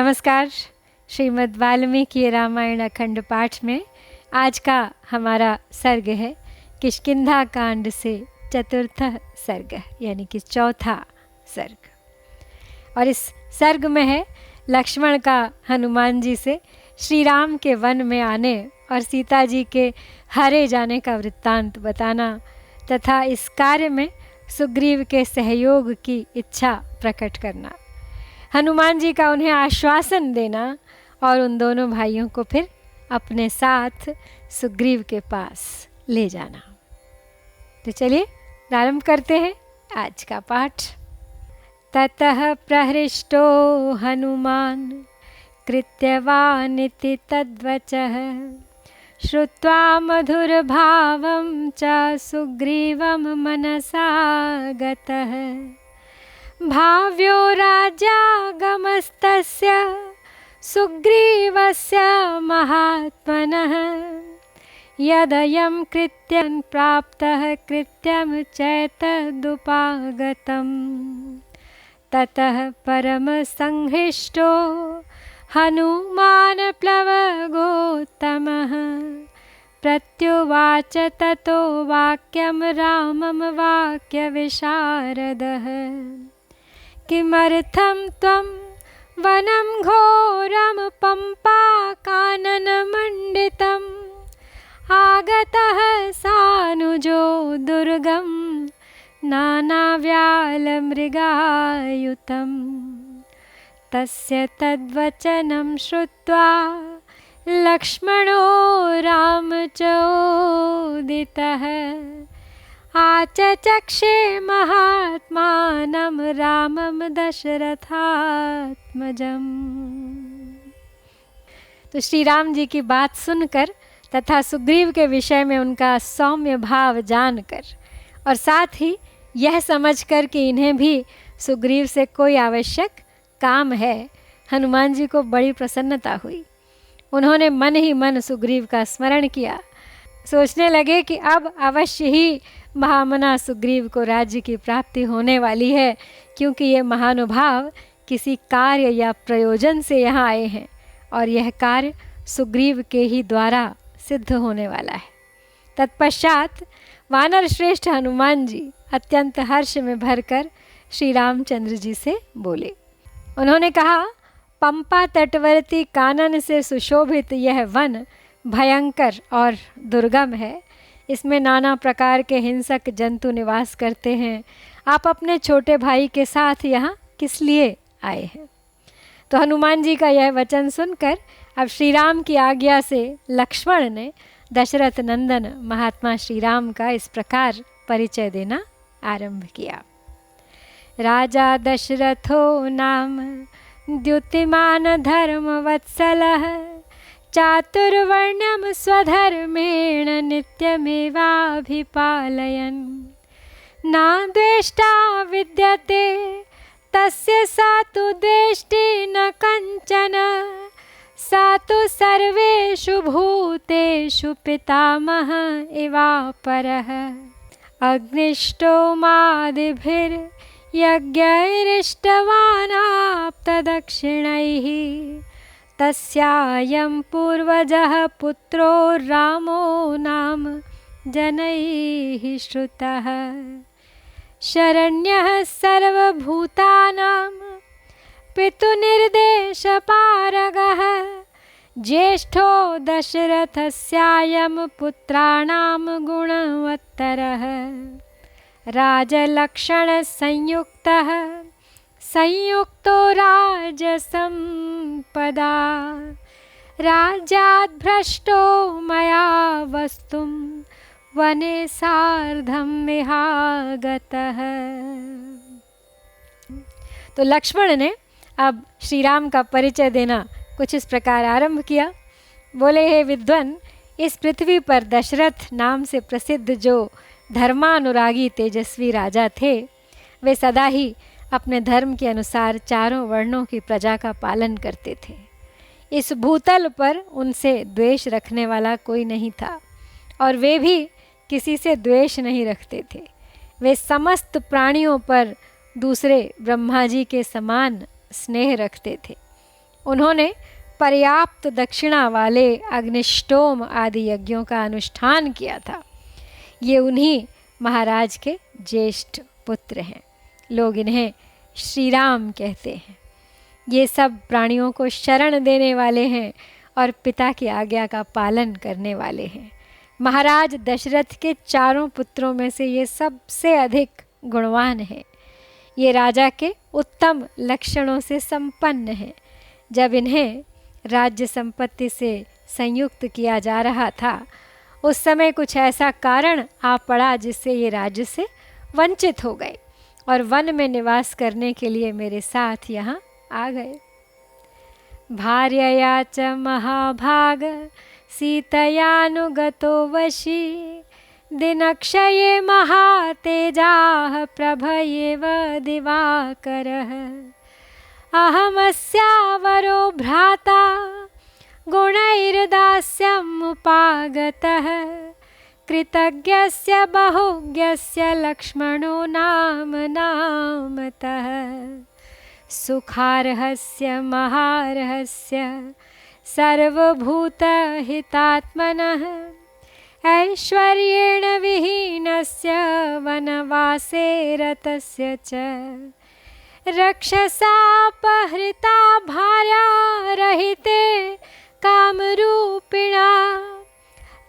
नमस्कार। श्रीमद् वाल्मीकि रामायण अखंड पाठ में आज का हमारा सर्ग है किष्किंधा कांड से चतुर्थ सर्ग, यानी कि चौथा सर्ग। और इस सर्ग में है लक्ष्मण का हनुमान जी से श्री राम के वन में आने और सीता जी के हरे जाने का वृत्तांत बताना तथा इस कार्य में सुग्रीव के सहयोग की इच्छा प्रकट करना, हनुमान जी का उन्हें आश्वासन देना और उन दोनों भाइयों को फिर अपने साथ सुग्रीव के पास ले जाना। तो चलिए प्रारंभ करते हैं आज का पाठ। ततः प्रहृष्टो हनुमान कृत्यवानिति तद्वचः श्रुत्वा मधुरभावं च सुग्रीवं मनसा गतः भाव्यो राज्यागमस्तस्य सुग्रीवस्य महात्मनः यदयं कृत्यं प्राप्तः कृत्यं चैतदुपागतं ततः परमसंहृष्टो हनुमान् प्लवगोत्तमः प्रत्युवाच ततो वाक्यं रामं वाक्यविशारदः किमर्थं त्वं वनं घोरं पम्पाकाननमण्डितम् आगतः सानुजो दुर्गं नानाव्यालमृगायुतं तस्य तद्वचनं श्रुत्वा लक्ष्मणो रामचोदितः आचचक्षे महात्मानं रामं दशरथात्मजम्। तो श्री राम जी की बात सुनकर तथा सुग्रीव के विषय में उनका सौम्य भाव जानकर और साथ ही यह समझकर कि इन्हें भी सुग्रीव से कोई आवश्यक काम है, हनुमान जी को बड़ी प्रसन्नता हुई। उन्होंने मन ही मन सुग्रीव का स्मरण किया, सोचने लगे कि अब अवश्य ही महामना सुग्रीव को राज्य की प्राप्ति होने वाली है, क्योंकि ये महानुभाव किसी कार्य या प्रयोजन से यहाँ आए हैं और यह कार्य सुग्रीव के ही द्वारा सिद्ध होने वाला है। तत्पश्चात वानर श्रेष्ठ हनुमान जी अत्यंत हर्ष में भरकर श्री रामचंद्र जी से बोले। उन्होंने कहा, पंपा तटवर्ती कानन से सुशोभित यह वन भयंकर और दुर्गम है। इसमें नाना प्रकार के हिंसक जंतु निवास करते हैं। आप अपने छोटे भाई के साथ यहाँ किस लिए आए हैं? तो हनुमान जी का यह वचन सुनकर अब श्री राम की आज्ञा से लक्ष्मण ने दशरथ नंदन महात्मा श्री राम का इस प्रकार परिचय देना आरंभ किया। राजा दशरथो नाम द्युतिमान धर्मवत्सलः चातुर्वर्ण्यं स्वधर्मेण नित्यमेवाभिपालयन् नाद्वेष्टा विद्यते तस्य सा तु द्वेष्टि न कंचन सा तु सर्वेषु भूतेषु पितामह इवापरः अग्निष्टोमादिभिर्यज्ञैरिष्टवानाप्तदक्षिणैः तस्यायं पूर्वजः पुत्रो रामो नाम जनैः श्रुतः शरण्यः सर्वभूतानां पितुर्निर्देशपारगः ज्येष्ठो दशरथस्यायं पुत्राणां गुणवत्तरः राजलक्षणसंयुक्तः संयुक्तो राजसंपदा राज्याद्भ्रष्टो मया वस्तुं वने सार्धं मिहागतः। तो लक्ष्मण ने अब श्री राम का परिचय देना कुछ इस प्रकार आरंभ किया। बोले, हे विद्वन, इस पृथ्वी पर दशरथ नाम से प्रसिद्ध जो धर्मानुरागी तेजस्वी राजा थे, वे सदा ही अपने धर्म के अनुसार चारों वर्णों की प्रजा का पालन करते थे। इस भूतल पर उनसे द्वेष रखने वाला कोई नहीं था और वे भी किसी से द्वेष नहीं रखते थे। वे समस्त प्राणियों पर दूसरे ब्रह्मा जी के समान स्नेह रखते थे। उन्होंने पर्याप्त दक्षिणा वाले अग्निष्टोम आदि यज्ञों का अनुष्ठान किया था। ये उन्हीं महाराज के ज्येष्ठ पुत्र हैं। लोग इन्हें श्री राम कहते हैं। ये सब प्राणियों को शरण देने वाले हैं और पिता की आज्ञा का पालन करने वाले हैं। महाराज दशरथ के चारों पुत्रों में से ये सबसे अधिक गुणवान हैं। ये राजा के उत्तम लक्षणों से संपन्न हैं। जब इन्हें राज्य संपत्ति से संयुक्त किया जा रहा था, उस समय कुछ ऐसा कारण आ पड़ा जिससे ये राज्य से वंचित हो गए और वन में निवास करने के लिए मेरे साथ यहाँ आ गए। भार्यया च महाभाग सीतयानुगतो वशी दिनक्षये महातेजाः प्रभयेव दिवाकरः अहमस्यावरो भ्राता गुणैर्दास्यमुपागतः कृतज्ञस्य बहुज्ञस्य लक्ष्मणो नाम नामतः सुखार्हस्य महार्हस्य सर्वभूतहितात्मनः ऐश्वर्येण विहीनस्य वनवासे रतस्य च रक्षसापहृता भार्या रहिते कामरूपिणा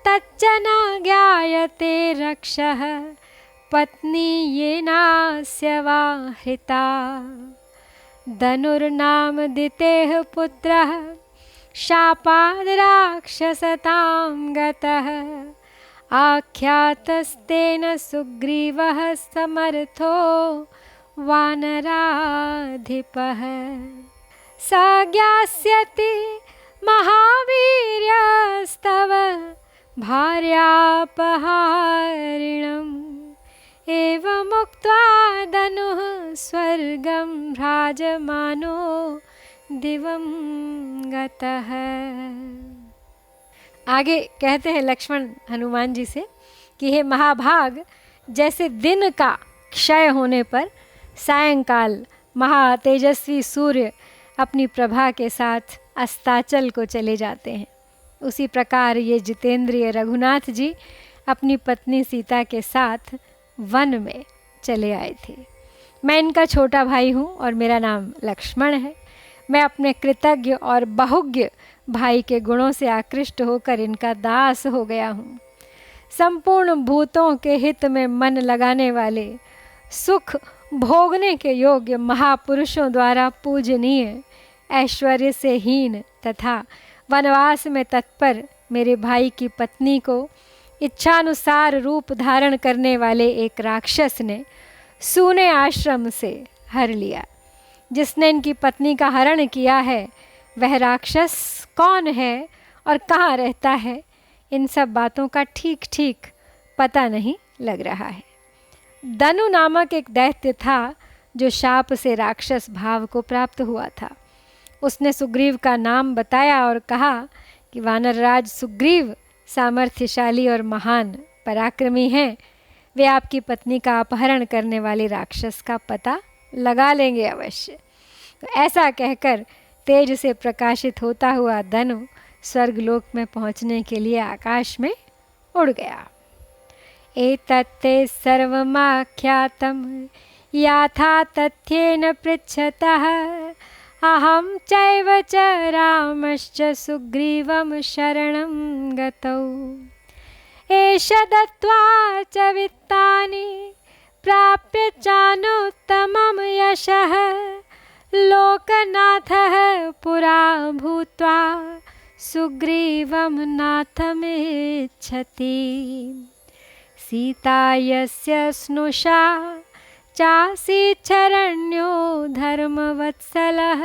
तच्च न ज्ञायते रक्षः पत्नी येनास्य वा हृता धनुर्नामदितेः पुत्रः शापाद् राक्षसतां गतः आख्यातस्तेन सुग्रीवः समर्थो वानराधिपः स ज्ञास्यति महावीर्यस्तव भार्यापहारिणम् एवमुक्त्वा धनुः स्वर्गं भ्राजमानो दिवं गतः। आगे कहते हैं लक्ष्मण हनुमान जी से कि हे महाभाग, जैसे दिन का क्षय होने पर सायंकाल महातेजस्वी सूर्य अपनी प्रभा के साथ अस्ताचल को चले जाते हैं, उसी प्रकार ये जितेंद्रिय रघुनाथ जी अपनी पत्नी सीता के साथ वन में चले आए थे। मैं इनका छोटा भाई हूँ और मेरा नाम लक्ष्मण है। मैं अपने कृतज्ञ और बहुज्ञ भाई के गुणों से आकृष्ट होकर इनका दास हो गया हूँ। संपूर्ण भूतों के हित में मन लगाने वाले, सुख भोगने के योग्य महापुरुषों द्वारा पूजनीय, ऐश्वर्य से हीन तथा वनवास में तत्पर मेरे भाई की पत्नी को इच्छानुसार रूप धारण करने वाले एक राक्षस ने सूने आश्रम से हर लिया। जिसने इनकी पत्नी का हरण किया है वह राक्षस कौन है और कहाँ रहता है, इन सब बातों का ठीक ठीक पता नहीं लग रहा है। दनु नामक एक दैत्य था जो शाप से राक्षस भाव को प्राप्त हुआ था। उसने सुग्रीव का नाम बताया और कहा कि वानरराज सुग्रीव सामर्थ्यशाली और महान पराक्रमी हैं। वे आपकी पत्नी का अपहरण करने वाले राक्षस का पता लगा लेंगे अवश्य। तो ऐसा कहकर तेज से प्रकाशित होता हुआ धनु स्वर्गलोक में पहुँचने के लिए आकाश में उड़ गया। एतत्ते सर्वमाख्यातं याथा तथ्येन पृच्छतः अहं चैव च रामश्च सुग्रीवं शरणं गतौ एष दत्त्वा च वित्तानि प्राप्य चानुत्तमं यशः लोकनाथः पुरा भूत्वा सुग्रीवं नाथमिच्छति सीता यस्य स्नुषा चासीच्छरण्यो धर्मवत्सलः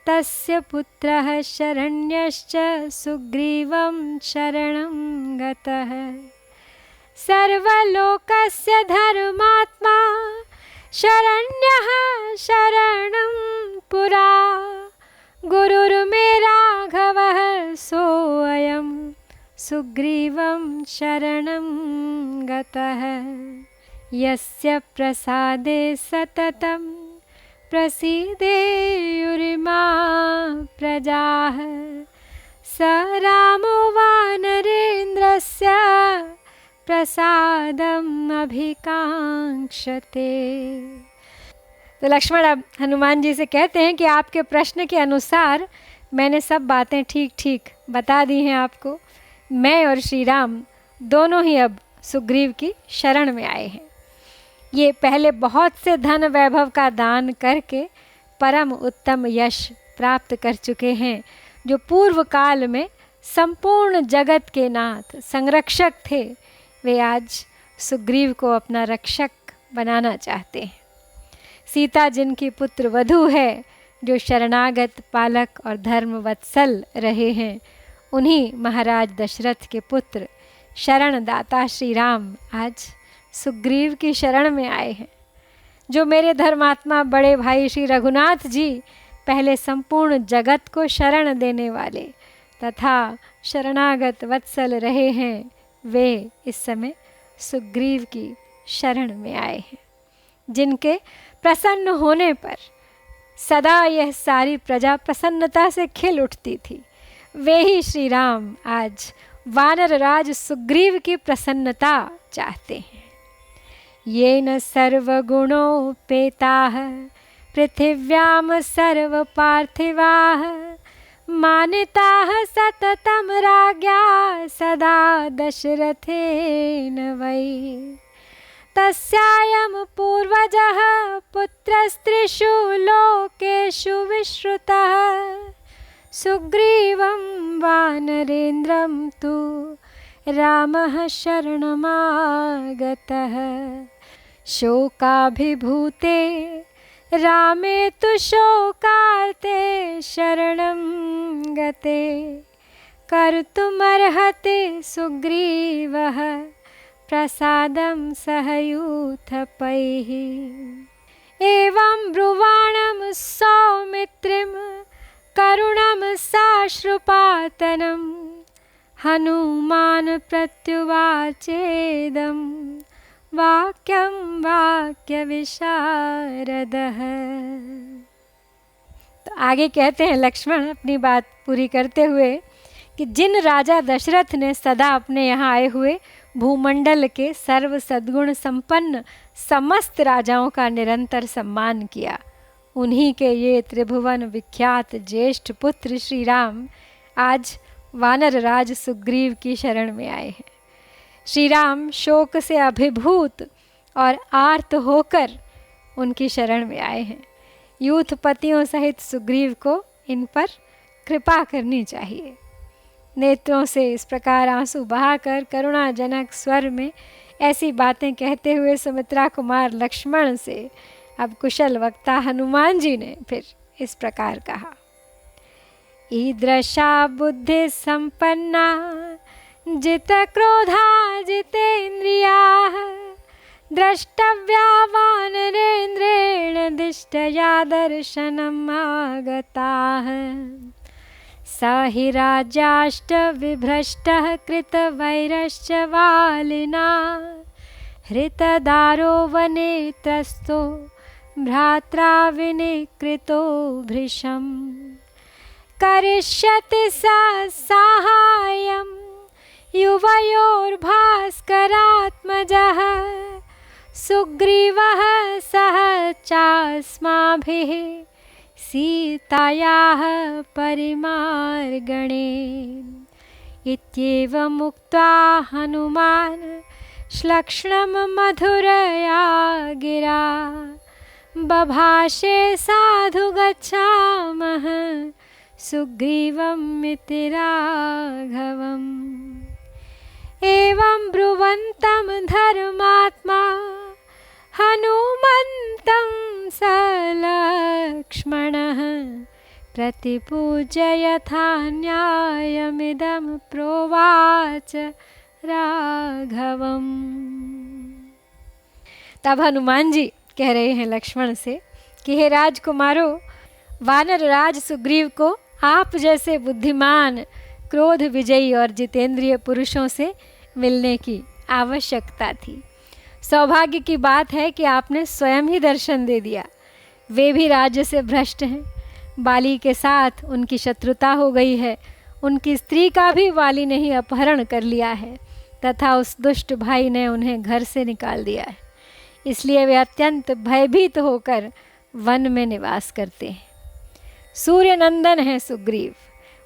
तस्य पुत्रः शरण्यश्च सुग्रीवं शरणं गतः सर्वलोकस्य धर्मात्मा शरण्यः शरणं पुरा गुरुर्मे राघवः सोऽयं सुग्रीवं शरणं गतः यस्य प्रसादे सततं प्रसीदेयुरिमा प्रजाः स रामो वानरेन्द्रस्य प्रसादम् अभिकांक्षते। तो लक्ष्मण अब हनुमान जी से कहते हैं कि आपके प्रश्न के अनुसार मैंने सब बातें ठीक ठीक बता दी हैं आपको। मैं और श्री राम दोनों ही अब सुग्रीव की शरण में आए हैं। ये पहले बहुत से धन वैभव का दान करके परम उत्तम यश प्राप्त कर चुके हैं, जो पूर्व काल में संपूर्ण जगत के नाथ संरक्षक थे, वे आज सुग्रीव को अपना रक्षक बनाना चाहते हैं। सीता जिनकी पुत्र वधू है, जो शरणागत पालक और धर्म वत्सल रहे हैं, उन्हीं महाराज दशरथ के पुत्र शरणदाता श्री राम आज सुग्रीव की शरण में आए हैं। जो मेरे धर्मात्मा बड़े भाई श्री रघुनाथ जी पहले संपूर्ण जगत को शरण देने वाले तथा शरणागत वत्सल रहे हैं, वे इस समय सुग्रीव की शरण में आए हैं। जिनके प्रसन्न होने पर सदा यह सारी प्रजा प्रसन्नता से खिल उठती थी, वे ही श्री राम आज वानर राज सुग्रीव की प्रसन्नता चाहते हैं। येन सर्वगुणोपेताः पृथिव्यां सर्वपार्थिवाः मानिताः सततं राज्ञा सदा दशरथेन वै। तस्यायं पूर्वजः पुत्रस्त्रिषु लोकेषु विश्रुतः सुग्रीवं वानरेन्द्रं तु रामः शरणमागतः। शोकाभिभूते रामे तु शोकार्ते शरणं गते कर्तुमर्हति सुग्रीवः प्रसादं सहयूथपैः। एवं ब्रुवाणं सौमित्रिं करुणं साश्रुपातनं हनुमान प्रत्युवाचेदं वाक्यं वाक्यविशारदः। तो आगे कहते हैं लक्ष्मण अपनी बात पूरी करते हुए कि जिन राजा दशरथ ने सदा अपने यहाँ आए हुए भूमंडल के सर्व सद्गुण संपन्न समस्त राजाओं का निरंतर सम्मान किया, उन्हीं के ये त्रिभुवन विख्यात ज्येष्ठ पुत्र श्री राम आज वानर राज सुग्रीव की शरण में आए हैं। श्री राम शोक से अभिभूत और आर्त होकर उनकी शरण में आए हैं। यूथपतियों सहित सुग्रीव को इन पर कृपा करनी चाहिए। नेत्रों से इस प्रकार आंसू बहाकर करुणाजनक स्वर में ऐसी बातें कहते हुए सुमित्रा कुमार लक्ष्मण से अब कुशल वक्ता हनुमान जी ने फिर इस प्रकार कहा। ईदृशा बुद्धि संपन्ना जित क्रोधा जितेन्द्रियाः द्रष्टव्या वानरेन्द्रेण दिष्टया दर्शनम् आगताः। स हि राज्याष्टविभ्रष्टः कृतवैरश्च वालिना हृतदारो वने त्रस्तो भ्रात्रा विनिकृतो भृशम्। करिष्यति सा साहाय्यं युवयोर्भास्करात्मजः सुग्रीवः सह चास्माभिः सीतायाः परिमार्गणे। इत्येवमुक्त्वा हनुमान् श्लक्ष्णं मधुरया गिरा बभाषे साधु गच्छामः सुग्रीवमिति राघवम्। एवं ब्रुवन्तं धर्मात्मा हनुमन्तं स लक्ष्मणः प्रतिपूज्य यथा न्यायमिदं प्रोवाच राघवम्। तब हनुमान जी कह रहे हैं लक्ष्मण से कि हे राजकुमारों, वानर राज सुग्रीव को आप जैसे बुद्धिमान, क्रोध विजयी और जितेंद्रिय पुरुषों से मिलने की आवश्यकता थी। सौभाग्य की बात है कि आपने स्वयं ही दर्शन दे दिया। वे भी राज्य से भ्रष्ट हैं। बाली के साथ उनकी शत्रुता हो गई है। उनकी स्त्री का भी वाली ने ही अपहरण कर लिया है तथा उस दुष्ट भाई ने उन्हें घर से निकाल दिया है। इसलिए वे अत्यंत भयभीत होकर वन में निवास करते हैं। सूर्य नंदन है सुग्रीव,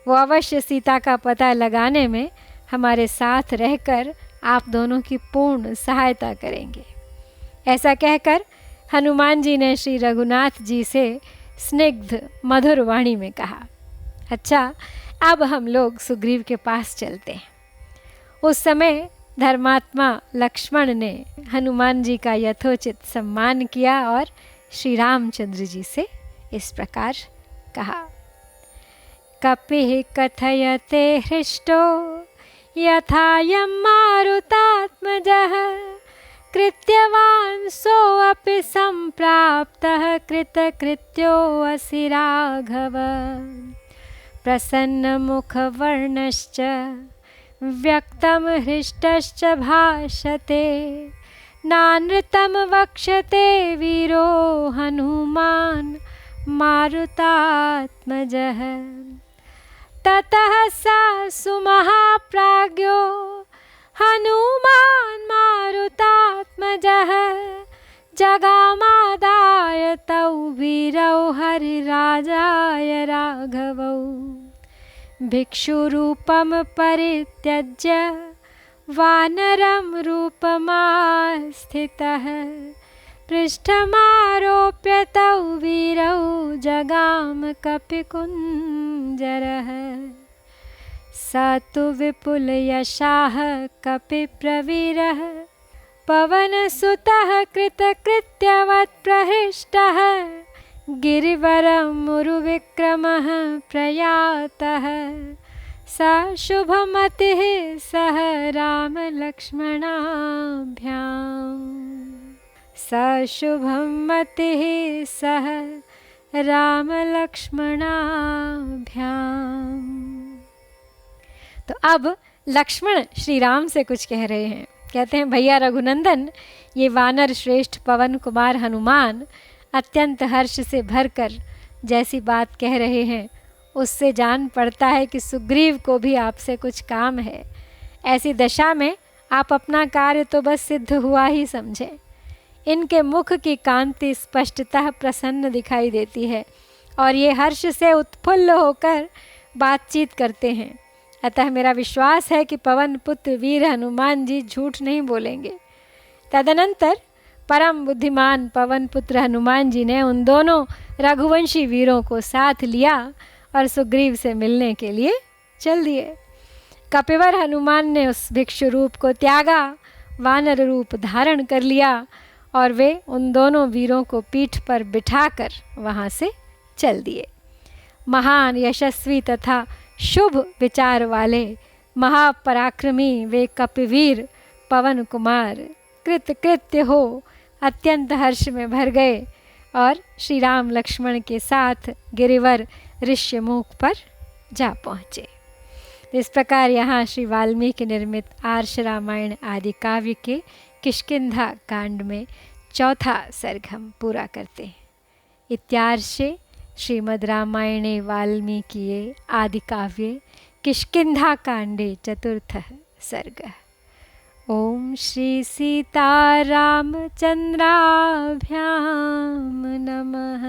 वो अवश्य सीता का पता लगाने में हमारे साथ रहकर आप दोनों की पूर्ण सहायता करेंगे। ऐसा कहकर हनुमान जी ने श्री रघुनाथ जी से स्निग्ध मधुर वाणी में कहा, अच्छा अब हम लोग सुग्रीव के पास चलते हैं। उस समय धर्मात्मा लक्ष्मण ने हनुमान जी का यथोचित सम्मान किया और श्री रामचंद्र जी से इस प्रकार कहा, कपिः कथयते हृष्टो यथायं मारुतात्मजः कृत्यवान् सोऽपि सम्प्राप्तः कृतकृत्योऽसि राघव प्रसन्नमुखवर्णश्च व्यक्तं हृष्टश्च भाषते नानृतं वक्ष्यते वीरो हनुमान् मारुतात्मजः ततः सा सुमहाप्राज्ञो हनुमान् मारुतात्मजः जगामादाय तौ वीरौ हरिराजाय राघवौ भिक्षुरूपं परित्यज्य वानरं रूपमास्थितः पृष्ठमारोप्य तौ वीरौ जगाम कपिकुञ्जरः स तु विपुलयशाः कपिप्रवीरः पवनसुतः कृतकृत्यवत् प्रहृष्टः गिरिवरमुरुविक्रमः प्रयातः स शुभमतिः सह रामलक्ष्मणाभ्याम् शुभमतिः सह रामलक्ष्मणाभ्याम्। तो अब लक्ष्मण श्री राम से कुछ कह रहे हैं। कहते हैं, भैया रघुनंदन, ये वानर श्रेष्ठ पवन कुमार हनुमान अत्यंत हर्ष से भरकर जैसी बात कह रहे हैं उससे जान पड़ता है कि सुग्रीव को भी आपसे कुछ काम है। ऐसी दशा में आप अपना कार्य तो बस सिद्ध हुआ ही समझें। इनके मुख की कांति स्पष्टतः प्रसन्न दिखाई देती है और ये हर्ष से उत्फुल्ल होकर बातचीत करते हैं। अतः मेरा विश्वास है कि पवन पुत्र वीर हनुमान जी झूठ नहीं बोलेंगे। तदनंतर परम बुद्धिमान पवन पुत्र हनुमान जी ने उन दोनों रघुवंशी वीरों को साथ लिया और सुग्रीव से मिलने के लिए चल दिए। कपिवर हनुमान ने उस भिक्षु रूप को त्यागा, वानर रूप धारण कर लिया और वे उन दोनों वीरों को पीठ पर बिठाकर वहाँ से चल दिए। महान यशस्वी तथा शुभ विचार वाले महापराक्रमी वे कपिवीर पवन कुमार कृतकृत्य हो अत्यंत हर्ष में भर गए और श्री राम लक्ष्मण के साथ गिरिवर ऋष्यमुख पर जा पहुँचे। इस प्रकार यहाँ श्री वाल्मीकि निर्मित आर्ष रामायण आदि काव्य के किष्किंधा कांड में चौथा सर्ग हम पूरा करते हैं। इत्यार्षे श्रीमद् रामायणे वाल्मीकिये आदि काव्ये किष्किंधा कांडे चतुर्थः सर्गः। ओम श्री सीतारामचंद्राभ्यां नमः।